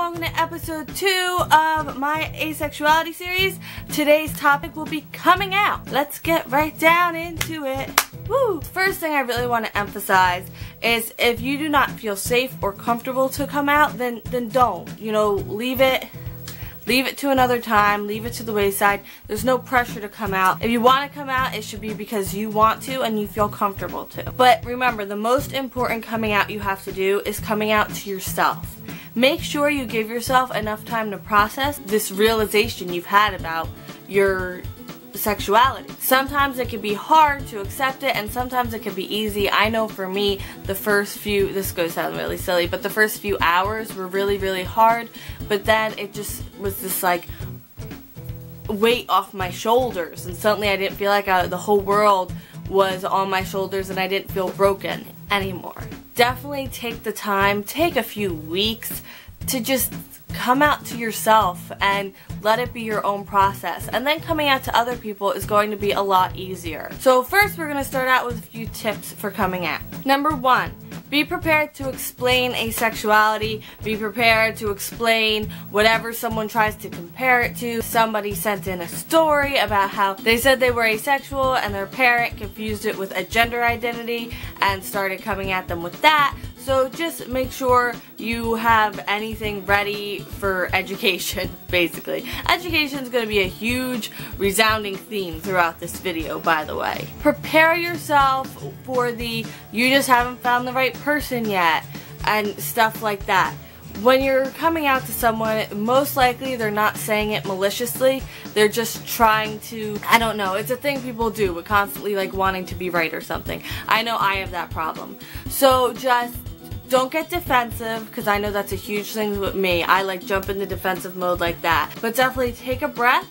welcome to episode 2 of my asexuality series. Today's topic will be coming out. Let's get right down into it. Woo! First thing I really want to emphasize is if you do not feel safe or comfortable to come out, then don't. You know, leave it to another time, leave it to the wayside. There's no pressure to come out. If you want to come out, it should be because you want to and you feel comfortable to. But remember, the most important coming out you have to do is coming out to yourself. Make sure you give yourself enough time to process this realization you've had about your sexuality. Sometimes it can be hard to accept it and sometimes it can be easy. I know for me, the first few, this goes sound really silly, but the first few hours were really hard, but then it just was this like weight off my shoulders and suddenly I didn't feel like the whole world was on my shoulders and I didn't feel broken anymore. Definitely take the time, take a few weeks to just come out to yourself and let it be your own process. And then coming out to other people is going to be a lot easier. So first we're going to start out with a few tips for coming out. Number 1. Be prepared to explain asexuality. Be prepared to explain whatever someone tries to compare it to. Somebody sent in a story about how they said they were asexual and their parent confused it with a gender identity and started coming at them with that. So just make sure you have anything ready for education, basically. Education is going to be a huge, resounding theme throughout this video, by the way. Prepare yourself for the you just haven't found the right person yet and stuff like that. When you're coming out to someone, most likely they're not saying it maliciously. They're just trying to, I don't know, it's a thing people do, but constantly like wanting to be right or something. I know I have that problem. So just don't get defensive, because I know that's a huge thing with me. I like jump into defensive mode like that. But definitely take a breath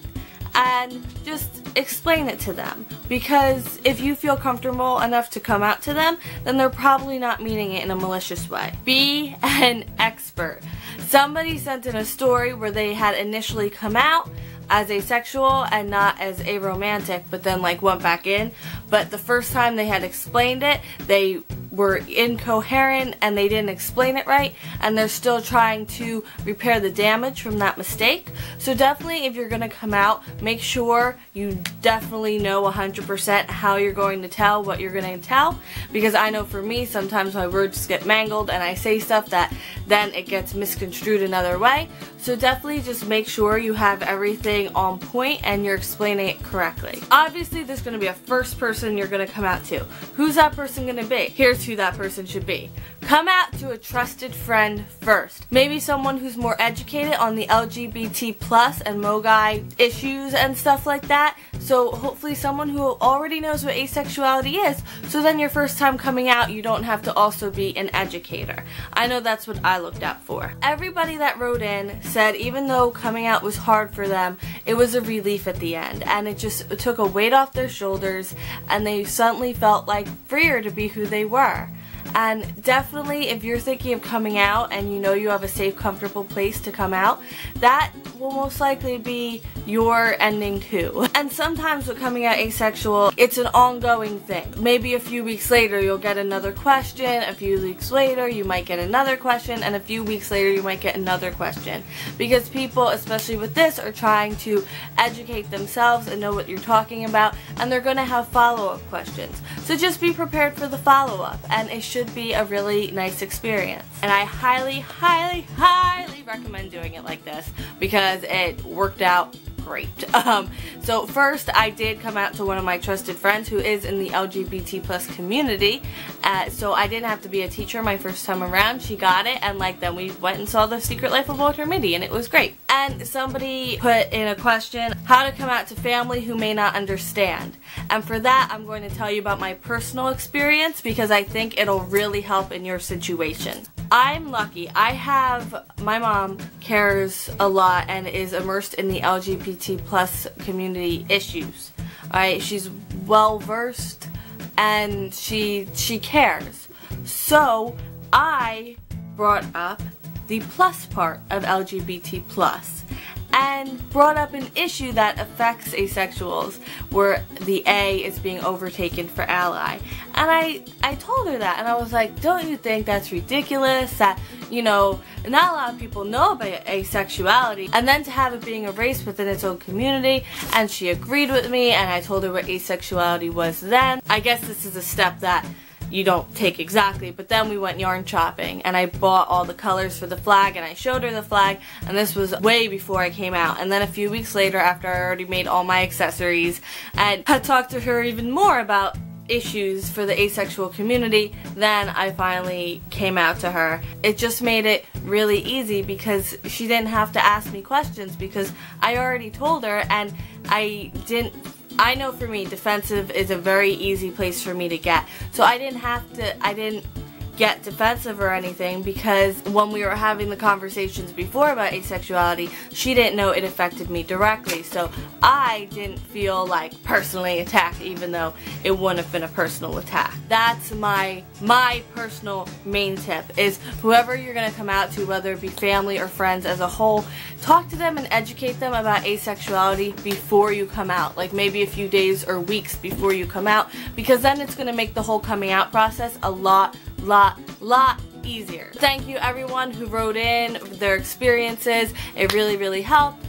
and just explain it to them. Because if you feel comfortable enough to come out to them, then they're probably not meaning it in a malicious way. Be an expert. Somebody sent in a story where they had initially come out as asexual and not as aromantic, but then like went back in. But the first time they had explained it, they were incoherent and they didn't explain it right, and they're still trying to repair the damage from that mistake. So definitely, if you're going to come out, make sure you definitely know 100% how you're going to tell what you're going to tell, because I know for me, sometimes my words get mangled and I say stuff that then it gets misconstrued another way. So definitely just make sure you have everything on point and you're explaining it correctly. Obviously, there's going to be a first person you're going to come out to. Who's that person going to be? Here's who that person should be. Come out to a trusted friend first. Maybe someone who's more educated on the LGBT plus and MOGI issues and stuff like that. So hopefully someone who already knows what asexuality is, so then your first time coming out you don't have to also be an educator. I know that's what I looked out for. Everybody that wrote in said even though coming out was hard for them, it was a relief at the end, and it just took a weight off their shoulders and they suddenly felt like freer to be who they were. And definitely, if you're thinking of coming out and you know you have a safe, comfortable place to come out, that will most likely be your ending too. And sometimes with coming out asexual, it's an ongoing thing. Maybe a few weeks later you'll get another question, a few weeks later you might get another question, and a few weeks later you might get another question. Because people, especially with this, are trying to educate themselves and know what you're talking about, and they're going to have follow-up questions. So just be prepared for the follow-up, and it should be a really nice experience. And I highly recommend doing it like this because it worked out great. So first I did come out to one of my trusted friends who is in the LGBT plus community, so I didn't have to be a teacher my first time around. She got it, and like then we went and saw The Secret Life of Walter Mitty, and it was great. And somebody put in a question, how to come out to family who may not understand. And for that I'm going to tell you about my personal experience because I think it'll really help in your situation. I'm lucky. My mom cares a lot and is immersed in the LGBT plus community issues. Alright, she's well versed and she cares. So I brought up the plus part of LGBT plus. and brought up an issue that affects asexuals where the A is being overtaken for ally. And I told her that, and I was like, don't you think that's ridiculous that, you know, not a lot of people know about asexuality, and then to have it being erased within its own community. And she agreed with me, and I told her what asexuality was then. I guess this is a step that you don't take exactly, but then we went yarn shopping and I bought all the colors for the flag and I showed her the flag, and this was way before I came out. And then a few weeks later, after I already made all my accessories and had talked to her even more about issues for the asexual community, then I finally came out to her. It just made it really easy because she didn't have to ask me questions because I already told her, and I know for me, defensive is a very easy place for me to get. So I didn't get defensive or anything because when we were having the conversations before about asexuality, she didn't know it affected me directly. So I didn't feel like personally attacked, even though it wouldn't have been a personal attack. That's my personal main tip is whoever you're going to come out to, whether it be family or friends as a whole, talk to them and educate them about asexuality before you come out, like maybe a few days or weeks before you come out, because then it's going to make the whole coming out process a lot easier. Thank you everyone who wrote in their experiences. It really helped.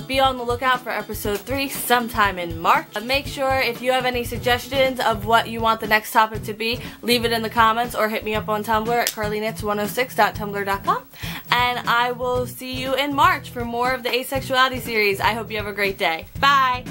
Be on the lookout for episode 3 sometime in March. Make sure if you have any suggestions of what you want the next topic to be, leave it in the comments or hit me up on Tumblr at carlyknits106.tumblr.com. And I will see you in March for more of the Asexuality series. I hope you have a great day. Bye!